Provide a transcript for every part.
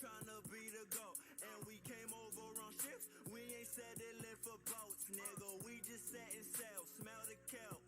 tryna be the GOAT. And we came over on ships, we ain't settling for boats, nigga. We just setting sail, smell the kelp.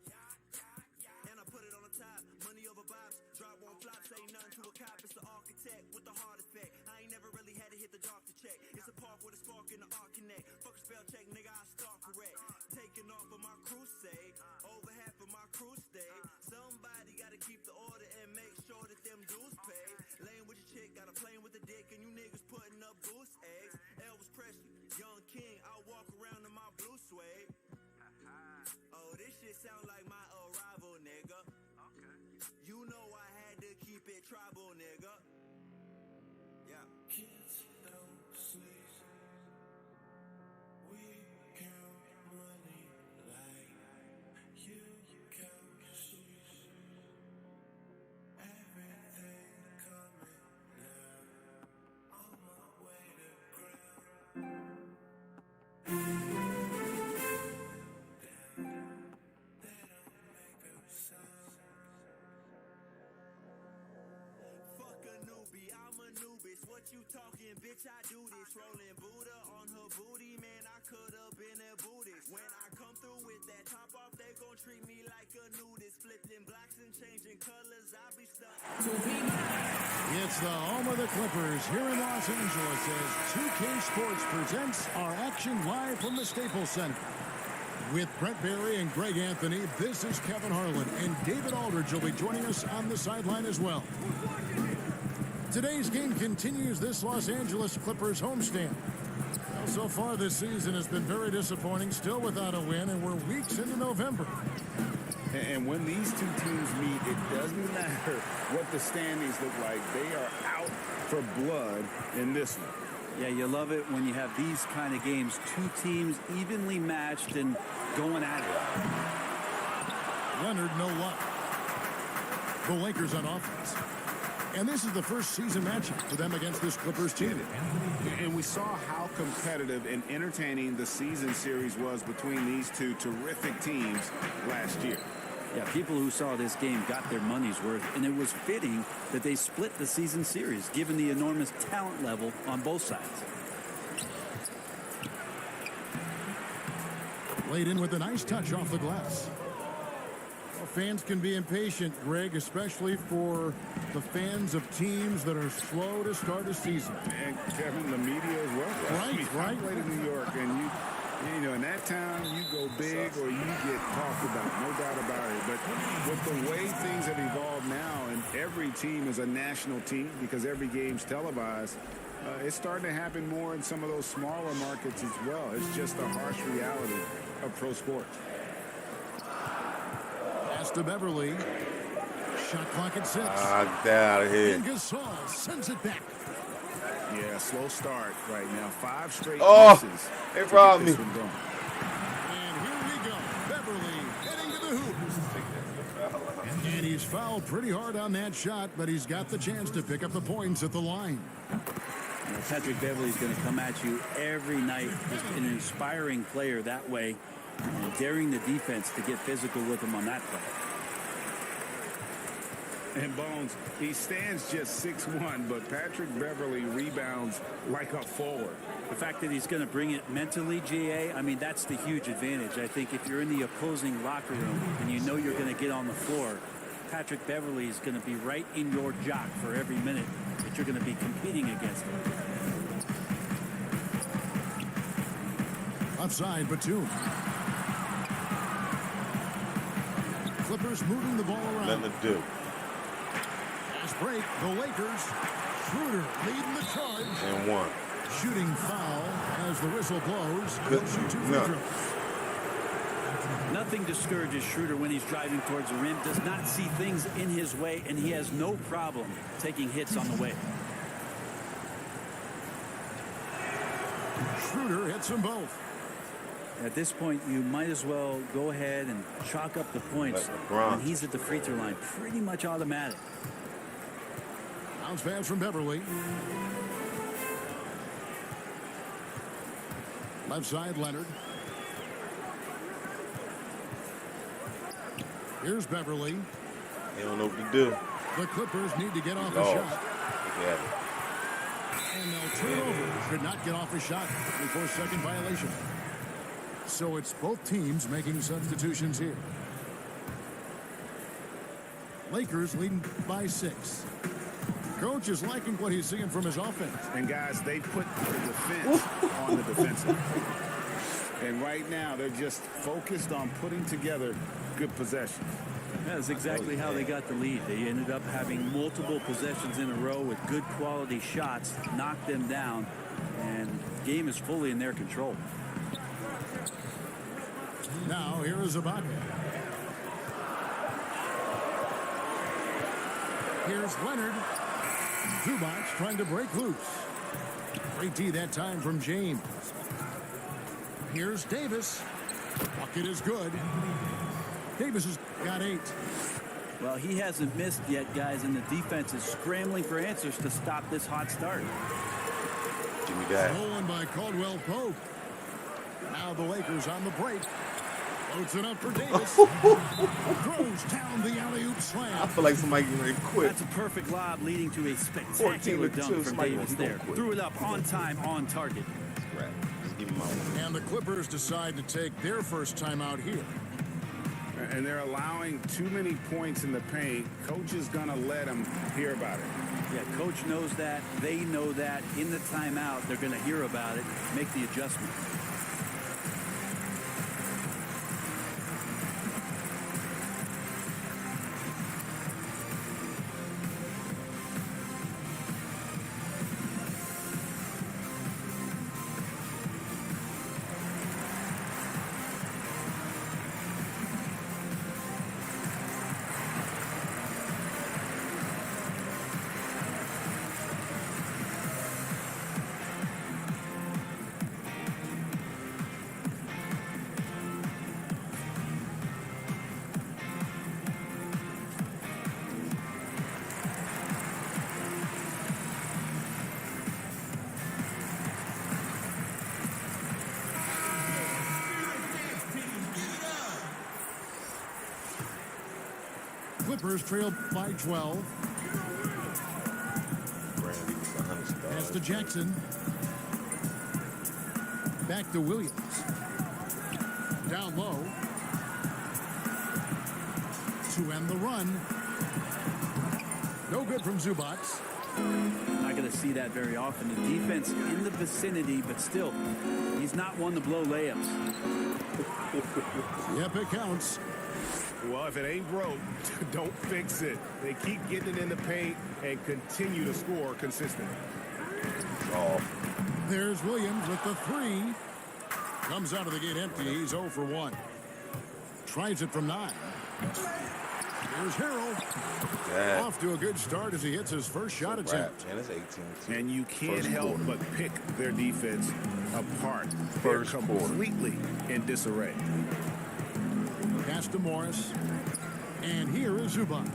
And I put it on the top, money over bops, drop one flop, say nothing to a cop. It's the architect with the heart effect. I ain't never really had to hit the dark to check. It's a park with a spark in the arc connect. Fuck a spell check, nigga, I start correct. Taking off of my crusade, over half of my crew stay. Somebody gotta keep the order and make sure that them dues pay. Laying with your chick, got a plane with a dick, and you niggas putting up goose eggs. Elvis Presley, young king, I walk around in my blue suede. Oh, this shit sound like my arrival, nigga. Okay. You know I had to keep it tribal, nigga. Yeah. Kids don't sleep. We count money like you count sheep. Everything coming now. On my way to ground. What you talking, bitch? I do this. Rolling Buddha on her booty, man. I could've been a Buddhist. When I come through with that top off, they gon' treat me like a nudist. Flipping blacks and changing colors, I be stuck. It's the home of the Clippers here in Los Angeles as 2K Sports presents our action live from the Staples Center. With Brent Barry and Greg Anthony, this is Kevin Harlan, and David Aldridge will be joining us on the sideline as well. Today's game continues this Los Angeles Clippers homestand. Well, so far this season has been very disappointing, still without a win, and we're weeks into November. And when these two teams meet, it doesn't matter what the standings look like. They are out for blood in this one. Yeah, you love it when you have these kind of games. Two teams evenly matched and going at it. Leonard, no luck. The Lakers on offense. And this is the first season matchup for them against this Clippers team. And we saw how competitive and entertaining the season series was between these two terrific teams last year. Yeah, people who saw this game got their money's worth, and it was fitting that they split the season series, given the enormous talent level on both sides. Laid in with a nice touch off the glass. Well, fans can be impatient, Greg, especially for the fans of teams that are slow to start a season. And Kevin, the media as well. Right. I played in New York, and you know, in that town, you go big or you get talked about, no doubt about it. But with the way things have evolved now, and every team is a national team because every game's televised, it's starting to happen more in some of those smaller markets as well. It's just the harsh reality of pro sports. Pass to Beverly. Shot clock at 6. Get out of here. And Gasol sends it back. Yeah, slow start right now. 5 straight misses. They robbed me. And here we go. Beverly heading to the hoop. And he's fouled pretty hard on that shot, but he's got the chance to pick up the points at the line. Patrick Beverly's going to come at you every night. Just an inspiring player that way, and daring the defense to get physical with him on that play. And Bones, he stands just 6'1", but Patrick Beverly rebounds like a forward. The fact that he's going to bring it mentally, GA, I mean, that's the huge advantage. I think if you're in the opposing locker room and you know you're going to get on the floor, Patrick Beverly is going to be right in your jock for every minute that you're going to be competing against him. Outside, Batum. Clippers moving the ball around. Nothing to do. Fast break, the Lakers. Schroeder leading the charge. And one. Shooting foul as the whistle blows. He'll shoot 2 free throws. Nothing discourages Schroeder when he's driving towards the rim. Does not see things in his way, and he has no problem taking hits on the way. Schroeder hits them both. At this point, you might as well go ahead and chalk up the points when he's at the free throw line. Pretty much automatic. Bounce pass from Beverly. Left side, Leonard. Here's Beverly. They don't know what to do. The Clippers need to get off the shot. And they'll turn over. Could not get off a shot. 24-second violation. So it's both teams making substitutions here. Lakers leading by 6. Coach is liking what he's seeing from his offense. And guys, they put the defense on the defensive. And right now, they're just focused on putting together good possessions. That's exactly how they got the lead. They ended up having multiple possessions in a row with good quality shots, knocked them down, and the game is fully in their control. Now, here is Ibaka. Here's Leonard. Zubac trying to break loose. Great D that time from James. Here's Davis. Bucket is good. Davis has got 8. Well, he hasn't missed yet, guys, and the defense is scrambling for answers to stop this hot start. Give me that. Stolen by Caldwell Pope. Now the Lakers on the break. Floats it up for Davis. Throws down the alley-oop I slam. feel like somebody getting ready to quit. That's a perfect lob leading to a spectacular 14-2. dunk from Somebody Davis gonna there. quit. Threw it up on time, on target. Right. Just give him my one. And the Clippers decide to take their first timeout here. And they're allowing too many points in the paint. Coach is going to let them hear about it. Yeah, coach knows that. They know that. In the timeout, they're going to hear about it, make the adjustment. Clippers trail by 12. Brandy with the 100 stars. Pass to Jackson. Back to Williams. Down low. To end the run. No good from Zubac. Not going to see that very often. The defense in the vicinity, but still, he's not one to blow layups. Yep, it counts. Well, if it ain't broke, don't fix it. They keep getting it in the paint and continue to score consistently. Oh, There's Williams with the 3. Comes out of the gate empty. He's 0 for 1. Tries it from 9. Here's Harrell. that. Off to a good start as he hits his first shot attempt. And it's 18. And you can't First help quarter. but pick their defense apart. First They're quarter. completely in disarray. Pass to Morris. And here is Zubac.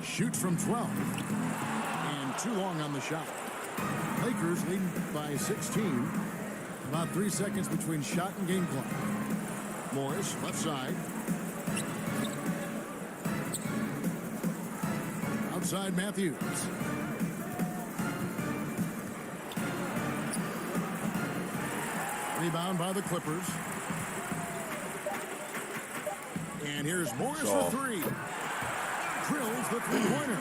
Shoots from 12. And too long on the shot. Lakers leading by 16. About 3 seconds between shot and game clock. Morris, left side. Outside Matthews. Rebound by the Clippers. And here's Morris for 3. Drills the three-pointer.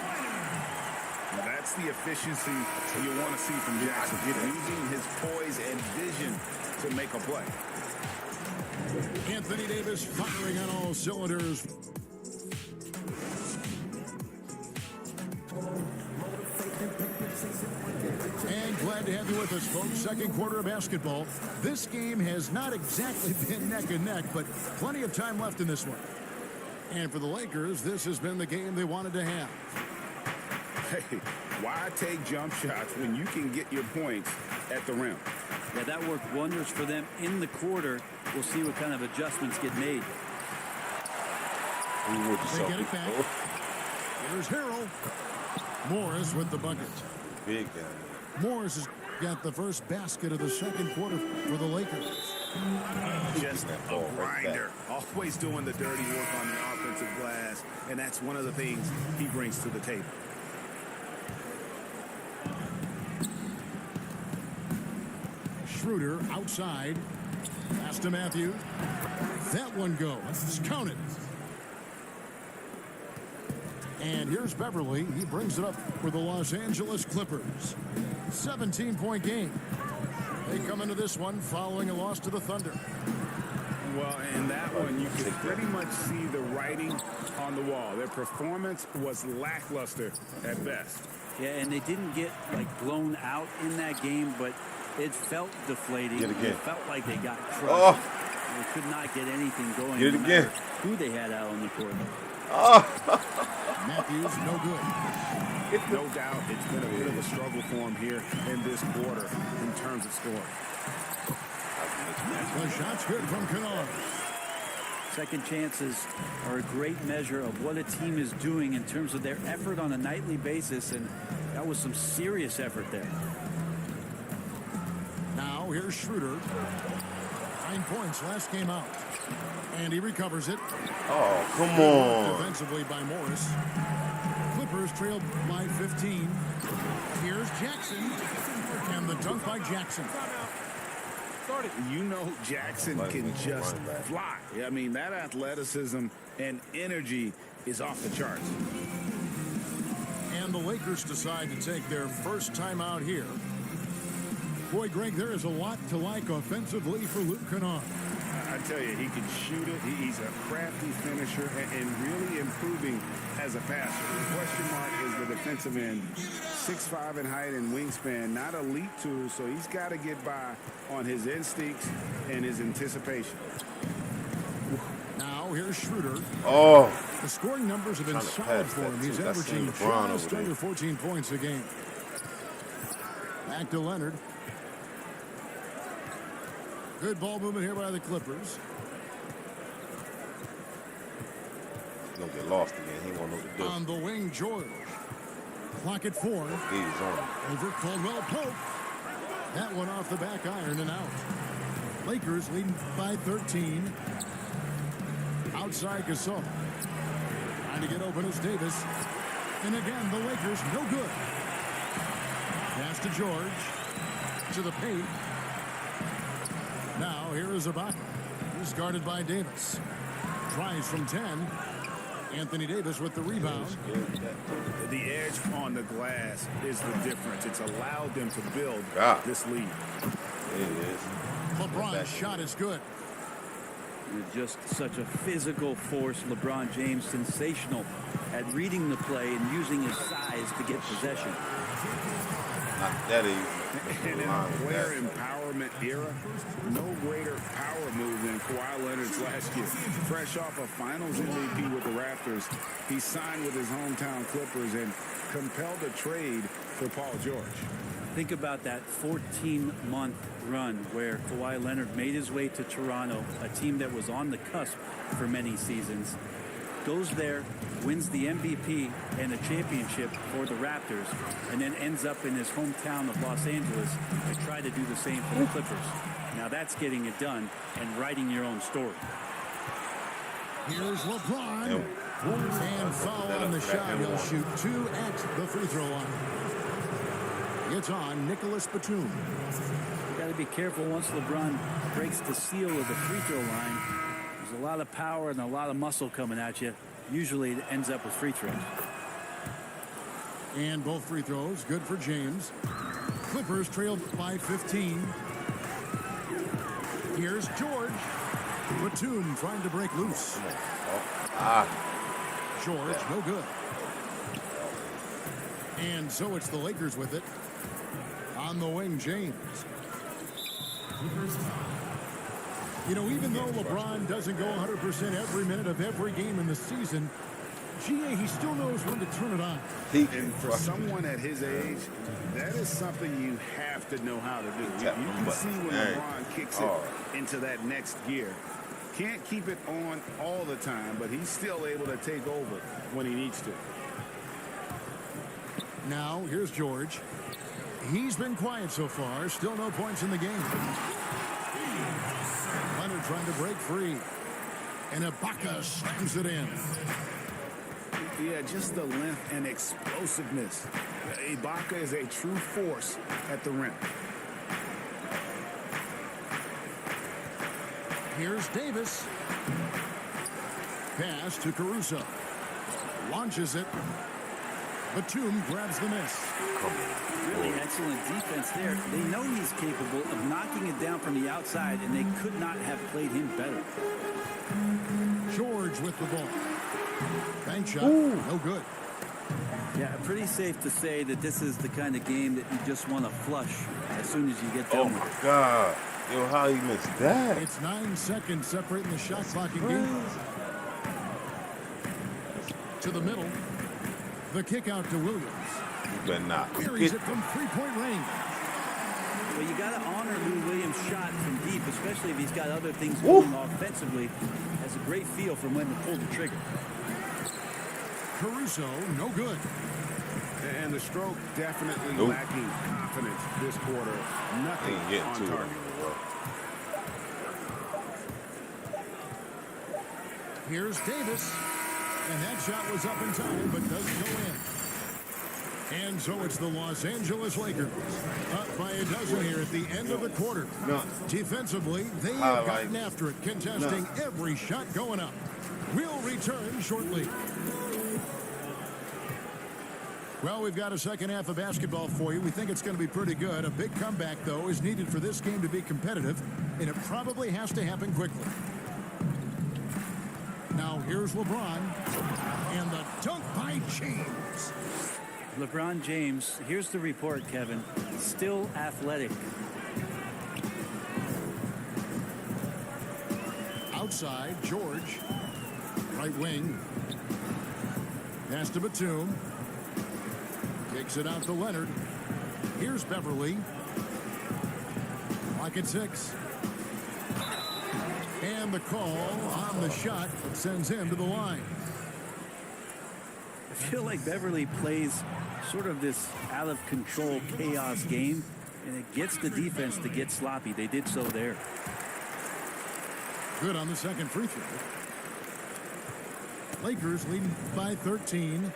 That's the efficiency you want to see from Jackson. Using his poise and vision to make a play. Anthony Davis firing on all cylinders. And glad to have you with us, folks. Second quarter of basketball. This game has not exactly been neck and neck, but plenty of time left in this one. And for the Lakers, this has been the game they wanted to have. Hey, why take jump shots when you can get your points at the rim? Yeah, that worked wonders for them in the quarter. We'll see what kind of adjustments get made. They get it back. Here's Harrell. Morris with the bucket. Big guy. Morris has got the first basket of the second quarter for the Lakers. Just that a ball right grinder. Always doing the dirty work on the offensive glass, and that's one of the things he brings to the table. Schroeder outside. Pass to Matthews. That one goes. Count it. And here's Beverly. He brings it up for the Los Angeles Clippers. 17-point game. They come into this one following a loss to the Thunder. Well, in that one, you could pretty much see the writing on the wall. Their performance was lackluster at best. Yeah, and they didn't get, like, blown out in that game, but it felt deflating. It felt like they got crushed. Oh. They could not get anything going. Get it no again. matter who they had out on the court. Matthews, no good. No doubt it's been a bit of a struggle for him here in this quarter in terms of scoring. The shot's good from Kennard. Second chances are a great measure of what a team is doing in terms of their effort on a nightly basis, and that was some serious effort there. Now here's Schroeder. 9 points last game out. And he recovers it. Oh, come on. Defensively by Morris. Clippers trailed by 15. Here's Jackson. And the dunk by Jackson. You know Jackson can just fly. I mean, that athleticism and energy is off the charts. And the Lakers decide to take their first time out here. Boy, Greg, there is a lot to like offensively for Luke Kennard. I tell you, he can shoot it. He's a crafty finisher and really improving as a passer. The question mark is the defensive end. 6'5" in height and wingspan, not elite tools, so he's got to get by on his instincts and his anticipation. Now here's Schroeder. Oh. The scoring numbers have been solid for him. He's averaging just under 14 points a game. Back to Leonard. Good ball movement here by the Clippers. He's going to get lost again. He won't know what to do. On the wing, George. Clock at 4. He's on. Over Caldwell Pope. That one off the back iron and out. Lakers leading by 13. Outside Gasol. Trying to get open is Davis. And again, the Lakers no good. Pass to George. To the paint. Now here is Ibaka. He's guarded by Davis. Tries from 10. Anthony Davis with the rebound. The edge on the glass is the difference. It's allowed them to build this lead. It is. LeBron's shot is good. Just such a physical force. LeBron James, sensational at reading the play and using his size to get possession. Not that easy. And in a player empowerment era, no greater power move than Kawhi Leonard's last year. Fresh off a Finals MVP with the Raptors, he signed with his hometown Clippers and compelled a trade for Paul George. Think about that 14-month run where Kawhi Leonard made his way to Toronto, a team that was on the cusp for many seasons. Goes there, wins the MVP and a championship for the Raptors, and then ends up in his hometown of Los Angeles to try to do the same for the Clippers. Now that's getting it done and writing your own story. Here's LeBron. And foul on the shot. He'll shoot 2 at the free throw line. It's on Nicholas Batum. You got to be careful once LeBron breaks the seal of the free throw line. There's a lot of power and a lot of muscle coming at you. Usually it ends up with free throws. And both free throws good for James. Clippers trailed by 15. Here's George. Batum trying to break loose. George, no good. And so it's the Lakers with it. On the wing, James. You know, even though LeBron doesn't go 100% every minute of every game in the season, GA, he still knows when to turn it on. And for someone at his age, that is something you have to know how to do. You can see when LeBron kicks it into that next gear. Can't keep it on all the time, but he's still able to take over when he needs to. Now, here's George. He's been quiet so far. Still no points in the game. Leonard trying to break free. And Ibaka slams it in. Yeah, just the length and explosiveness. Ibaka is a true force at the rim. Here's Davis. Pass to Caruso. Launches it. Batum grabs the miss. Really excellent defense there. They know he's capable of knocking it down from the outside, and they could not have played him better. George with the ball. Bank shot. No good. Yeah, pretty safe to say that this is the kind of game that you just want to flush as soon as you get done. Oh my God. Yo, how he missed that? It's 9 seconds separating the shot clock and game. To the middle. The kick out to Williams. You better not. Buries it from three-point range. Well, you got to honor Lou Williams' shot from deep, especially if he's got other things going offensively. Has a great feel for when to pull the trigger. Caruso, no good. And the stroke definitely lacking confidence this quarter. Nothing Getting on to target. Here's Davis. And that shot was up in time, but doesn't go in. And so it's the Los Angeles Lakers. Up by a dozen here at the end of the quarter. Defensively, they have gotten after it, contesting every shot going up. We'll return shortly. Well, we've got a second half of basketball for you. We think it's going to be pretty good. A big comeback, though, is needed for this game to be competitive, and it probably has to happen quickly. Now, here's LeBron, and the dunk by James. LeBron James, here's the report, Kevin. Still athletic. Outside, George. Right wing. Pass to Batum. Kicks it out to Leonard. Here's Beverly. Lock at 6. And the call on the shot sends him to the line. I feel like Beverly plays sort of this out-of-control chaos game, and it gets the defense to get sloppy. They did so there. Good on the second free throw. Lakers leading by 13.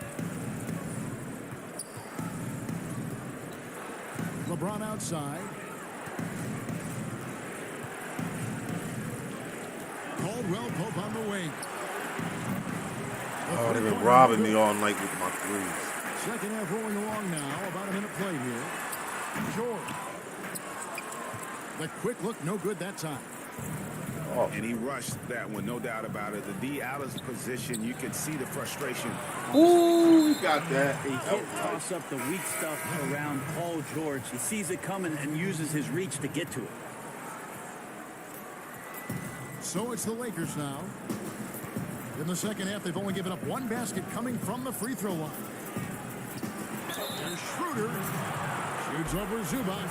LeBron outside. Caldwell Pope on the wing. Oh, they've been robbing me all night with my threes. Second half rolling along now. About a minute play here. George. The quick look, no good that time. Oh. And he rushed that one, no doubt about it. The D out of position, you can see the frustration. Ooh, he got that. He can't toss up the weak stuff around Paul George. He sees it coming and uses his reach to get to it. So it's the Lakers now. In the second half, they've only given up one basket coming from the free throw line. And Schroeder shoots over Zubac.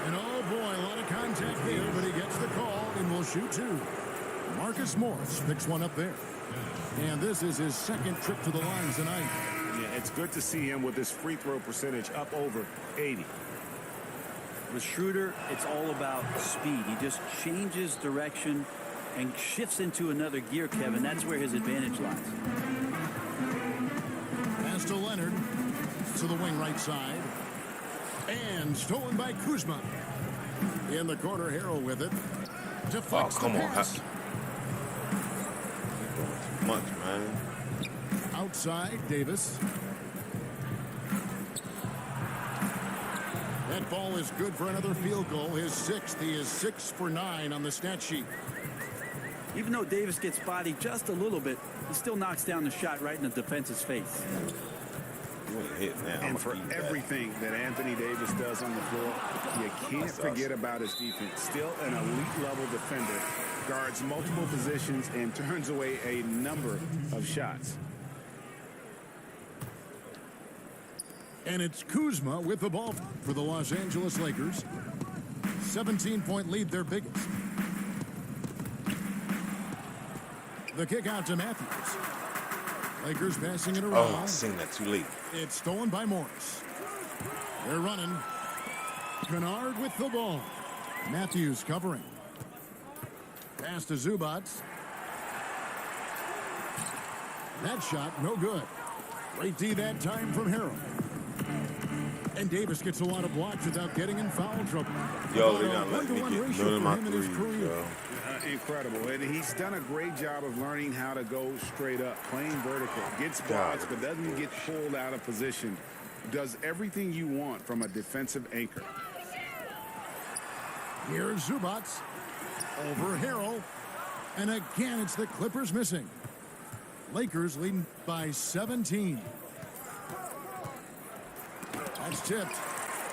And oh boy, a lot of contact there, but he gets the call and will shoot two. Marcus Morris picks one up there. And this is his second trip to the line tonight. Yeah, it's good to see him with his free throw percentage up over 80. With Schroeder, it's all about speed. He just changes direction and shifts into another gear, Kevin. That's where his advantage lies. Pass to Leonard. To the wing right side. And stolen by Kuzma. In the corner, Harrell with it. Deflects come the on. pass. Too much, man. Outside, Davis. That ball is good for another field goal. His sixth. He is 6 for 9 on the stat sheet. Even though Davis gets bodied just a little bit, he still knocks down the shot right in the defense's face. You ain't hit now. And for everything that Anthony Davis does on the floor, you can't forget about his defense. Still an elite level defender, guards multiple positions and turns away a number of shots. And it's Kuzma with the ball for the Los Angeles Lakers. 17-point lead, their biggest. The kick out to Matthews. Lakers passing it around. Oh, I seen that too late. It's stolen by Morris. They're running. Kennard with the ball. Matthews covering. Pass to Zubac. That shot, no good. Great D that time from Harrell. And Davis gets a lot of blocks without getting in foul trouble. Yo, About they a not letting me 1-to-1 get ratio none of for my him in his threes, career. yo. Incredible. And he's done a great job of learning how to go straight up, playing vertical. Gets blocks, but doesn't get pulled out of position. Does everything you want from a defensive anchor. Here's Zubac over Harrell. And again, it's the Clippers missing. Lakers leading by 17. That's tipped.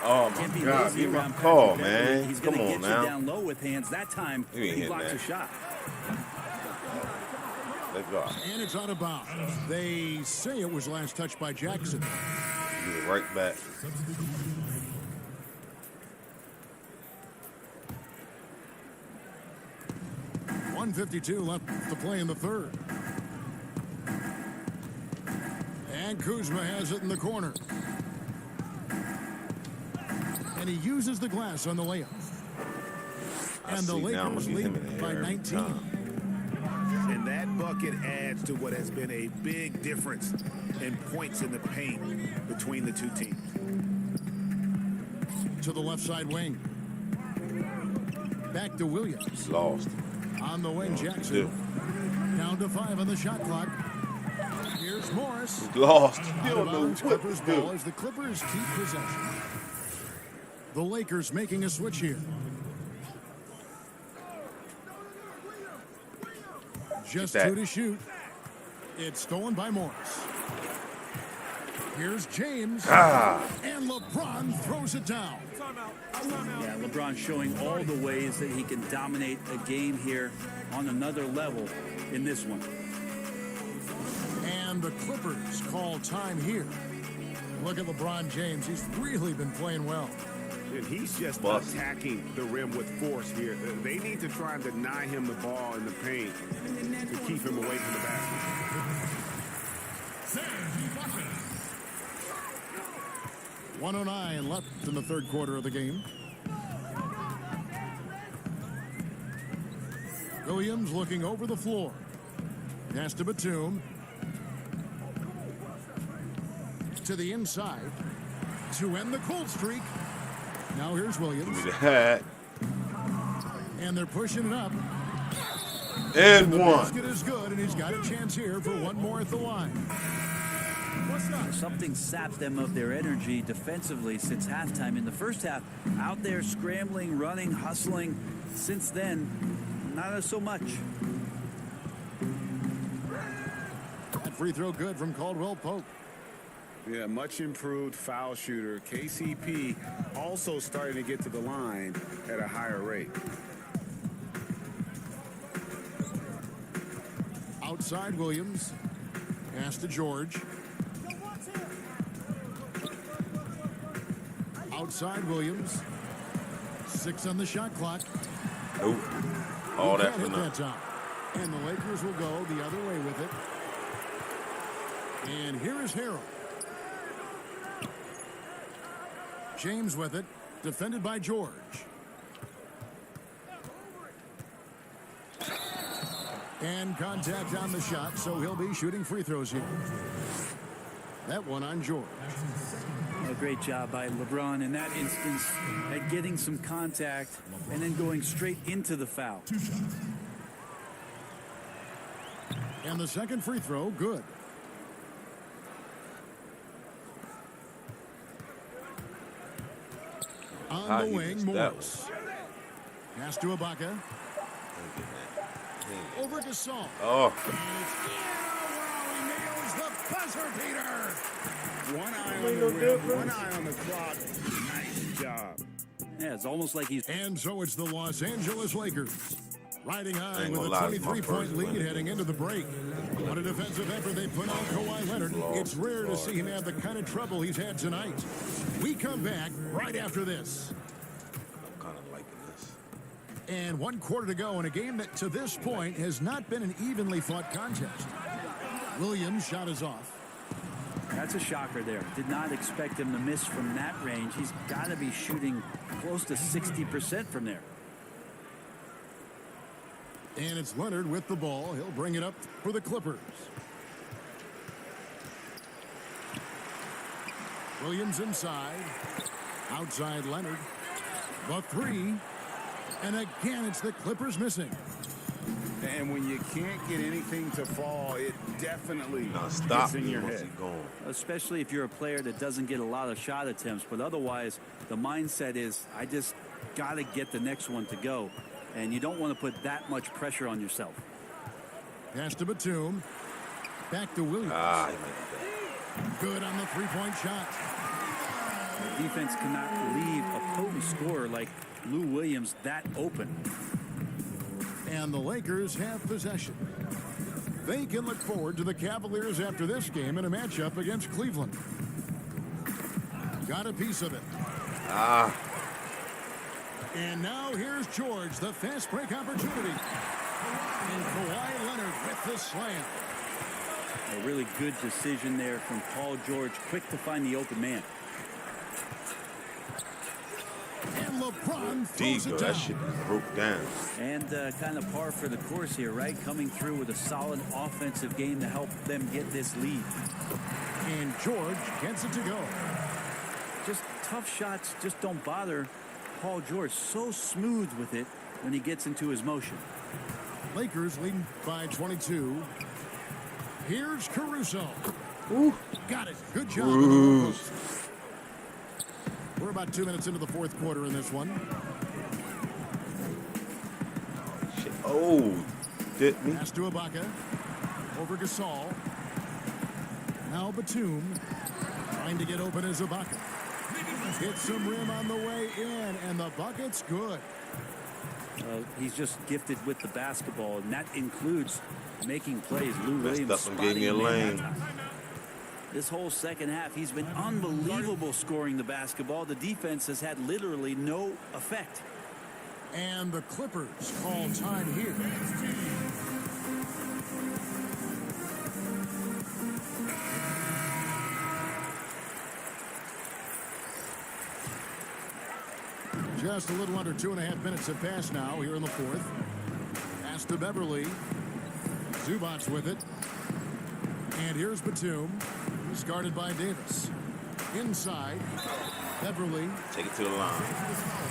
Oh, Can't my be God. lazy Give my around call, Patrick Beverley. man. He's Come going to on get you now. down low with hands. That time, You ain't he hitting blocks that. a shot. Let's go. And it's out of bounds. They say it was last touched by Jackson. Give it right back. .152 left to play in the third. And Kuzma has it in the corner. And he uses the glass on the layup. And the see now I'm Lakers gonna get him lead in the by air every 19. time. And that bucket adds to what has been a big difference in points in the paint between the two teams. To the left side wing. Back to Williams. Lost. On the wing, What to Jackson. do? Down to 5 on the shot clock. Here's Morris. Lost. Out You of don't know bounds, what Clippers to ball do. as the Clippers keep possession. The Lakers making a switch here. Just that. 2 to shoot. It's stolen by Morris. Here's James. And LeBron throws it down. Yeah, LeBron showing all the ways that he can dominate a game here on another level in this one. And the Clippers call time here. Look at LeBron James. He's really been playing well. And he's just Bust. attacking the rim with force here. They need to try and deny him the ball in the paint to keep him away from the basket. 109 left in the third quarter of the game. Williams looking over the floor. Pass to Batum. To the inside. To end the cold streak. Now here's Williams. Give me that. And they're pushing it up. And The one. basket is good, and he's got a chance here for one more at the line. Something sapped them of their energy defensively since halftime. In the first half, out there scrambling, running, hustling. Since then, not so much. That free throw good from Caldwell Pope. Yeah, much improved foul shooter. KCP also starting to get to the line at a higher rate. Outside Williams. Pass to George. Outside Williams. 6 on the shot clock. Nope. All that Can't for hit that nothing. time. And the Lakers will go the other way with it. And here is Harrell. James with it. Defended by George. And contact on the shot, so he'll be shooting free throws here. That one on George. A great job by LeBron in that instance at getting some contact and then going straight into the foul. And the second free throw, good. On How the he wing, missed that Morris. Pass to Ibaka. Over to Saul. Oh, He nails the buzzer beater. One eye on the rim, one eye on the clock. Nice job. Yeah, it's almost like he's And so it's the Los Angeles Lakers. Riding high ain't with a gonna lie, it's my 23-point first lead win. heading into the break. What a defensive effort they put on Kawhi Leonard. It's rare to see him have the kind of trouble he's had tonight. We come back right after this. I'm kind of liking this. And 1 quarter to go in a game that to this point has not been an evenly fought contest. Williams' shot is off. That's a shocker there. Did not expect him to miss from that range. He's got to be shooting close to 60% from there. And it's Leonard with the ball. He'll bring it up for the Clippers. Williams inside. Outside Leonard. The three. And again, it's the Clippers missing. And when you can't get anything to fall, it definitely Stop gets in your once head. he's gone. Especially if you're a player that doesn't get a lot of shot attempts. But otherwise, the mindset is, I just got to get the next one to go. And you don't want to put that much pressure on yourself. Pass to Batum. Back to Williams. He made that. Good on the three-point shot. The defense cannot leave a potent scorer like Lou Williams that open. And the Lakers have possession. They can look forward to the Cavaliers after this game in a matchup against Cleveland. Got a piece of it. And now here's George, the fast break opportunity. And Kawhi Leonard with the slam. A really good decision there from Paul George. Quick to find the open man. And LeBron throws it That down. shit broke down. And kind of par for the course here, right? Coming through with a solid offensive game to help them get this lead. And George gets it to go. Just tough shots just don't bother Paul George. So smooth with it when he gets into his motion. Lakers leading by 22. Here's Caruso. Got it. Good job. We're about 2 minutes into the fourth quarter in this one. Shit. Oh, did me. Pass to Ibaka. Over Gasol. Now Batum. Trying to get open as Ibaka. Hits some rim on the way in, and the bucket's good. He's just gifted with the basketball, and that includes making plays. Lou Messed Williams up and gave me a lane. This whole second half, he's been unbelievable scoring the basketball. The defense has had literally no effect. And the Clippers call time here. Just a little under 2.5 minutes have passed now here in the fourth. Pass to Beverly. Zubac's with it. And here's Batum. He's guarded by Davis. Inside. Beverly. Take it to the line.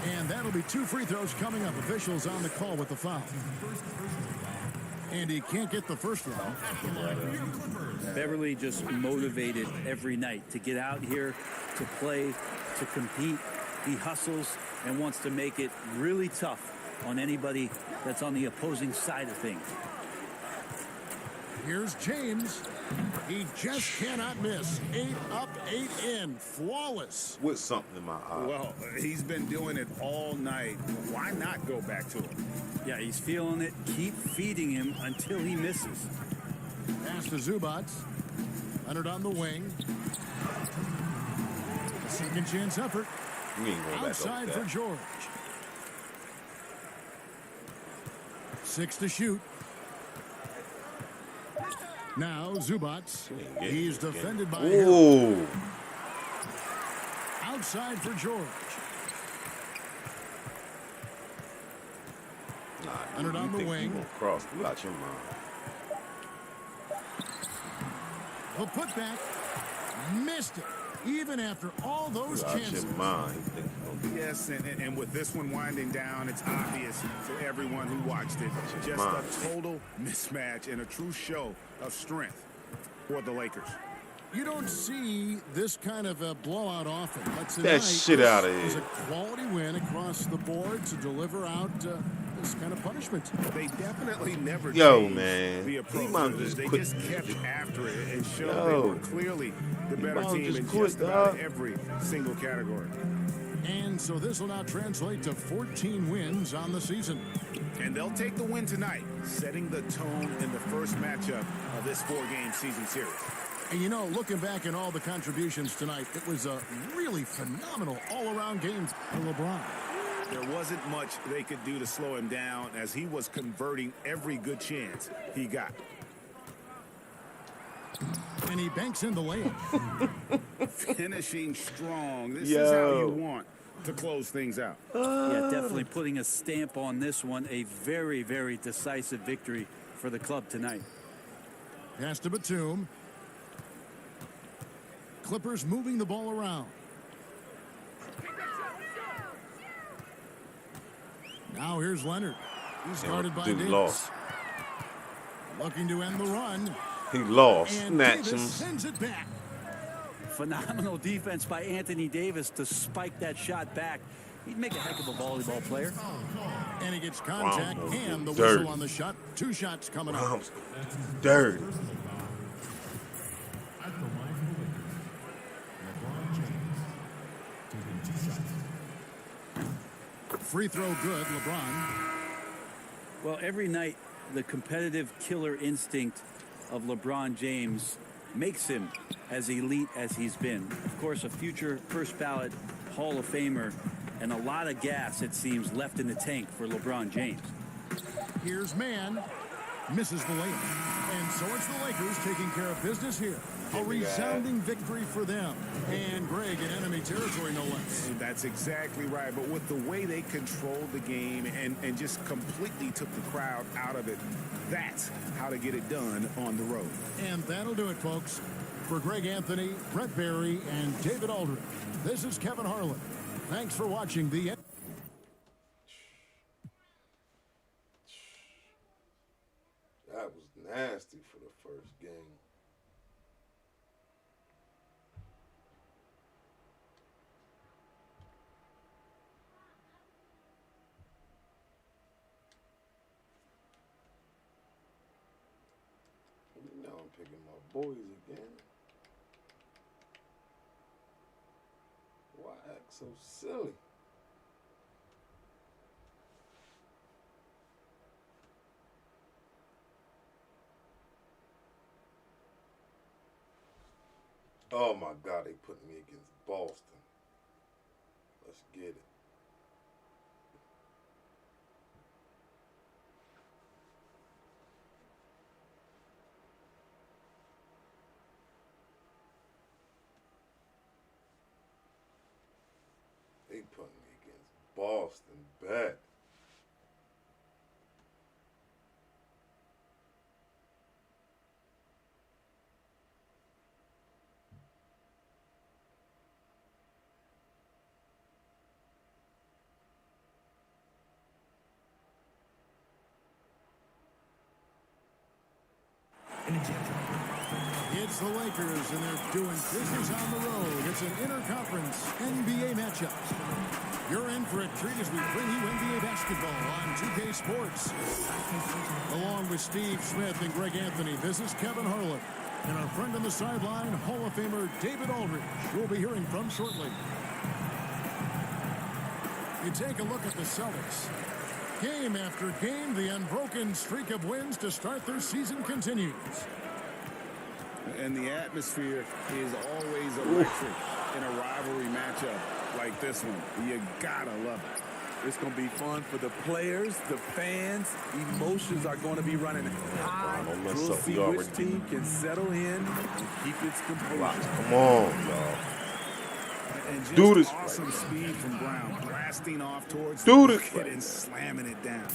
And that'll be 2 free throws coming up. Officials on the call with the foul. And he can't get the first one. Beverly just motivated every night to get out here, to play, to compete. He hustles and wants to make it really tough on anybody that's on the opposing side of things. Here's James. He just cannot miss. 8 up, 8 in. Flawless. With something in my eye. Well, he's been doing it all night. Why not go back to him? Yeah, he's feeling it. Keep feeding him until he misses. Pass to Zubac. Leonard on the wing. Second chance effort. You ain't going back Outside over for that. George. 6 to shoot. Now Zubac. He's defended by Hill. Ooh. Outside for George. Leonard on the You wing. gonna cross? You out your mind. The putback. Missed it. Even after all those You out chances. your mind. He think he gonna be Yes, and with this one winding down, it's obvious to everyone who watched it. Just a total mismatch and a true show of strength for the Lakers. You don't see this kind of a blowout often. But that tonight shit out of was here. a quality win across the board to deliver out this kind of punishment. They definitely never Yo, changed man. the He approach. might just They quit. just kept after it and showed Yo. they were clearly the better might team just in quit, just about dog. every single category. And so this will now translate to 14 wins on the season. And they'll take the win tonight, setting the tone in the first matchup of this 4-game season series. And you know, looking back at all the contributions tonight, it was a really phenomenal all-around game for LeBron. There wasn't much they could do to slow him down as he was converting every good chance he got. And he banks in the lane. Finishing strong. This Yo. is how you want to close things out. Yeah, definitely putting a stamp on this one. A very, very decisive victory for the club tonight. Pass to Batum. Clippers moving the ball around. Now here's Leonard. He's guarded by Davis. Lost. Looking to end the run. He lost. And Snatch Davis him. sends it back. Phenomenal defense by Anthony Davis to spike that shot back. He'd make a heck of a volleyball player. And he gets contact Brown and the dirty. whistle on the shot. 2 shots coming up. Browns dirty. Free throw good, LeBron. Well, every night, the competitive killer instinct of LeBron James makes him as elite as he's been. Of course, a future first ballot Hall of Famer, and a lot of gas, it seems, left in the tank for LeBron James. Here's Mann. Misses the layup. And so it's the Lakers taking care of business here. A resounding victory for them. And Greg in enemy territory, no less. That's exactly right. But with the way they controlled the game and just completely took the crowd out of it, that's how to get it done on the road. And that'll do it, folks. For Greg Anthony, Brett Barry, and David Aldridge, this is Kevin Harlan. Thanks for watching the... That was nasty for the first game. Now I'm picking my boys again. Why act so silly? Oh my God, they put me against Boston. Let's get it. They put me against Boston bad. It's the Lakers, and they're doing business on the road. It's an interconference NBA matchup. You're in for a treat as we bring you NBA basketball on 2K Sports. Along with Steve Smith and Greg Anthony, this is Kevin Harlan. And our friend on the sideline, Hall of Famer David Aldridge, we'll be hearing from shortly. You take a look at the Celtics. Game after game, the unbroken streak of wins to start their season continues. And the atmosphere is always electric in a rivalry matchup like this one. You gotta love it. It's going to be fun for the players, the fans. Emotions are going to be running high. We'll see which team can settle in and keep its composure. Come on, y'all. And just Do this awesome right. speed from Brown, blasting off towards Do the this bucket right. and slamming it down.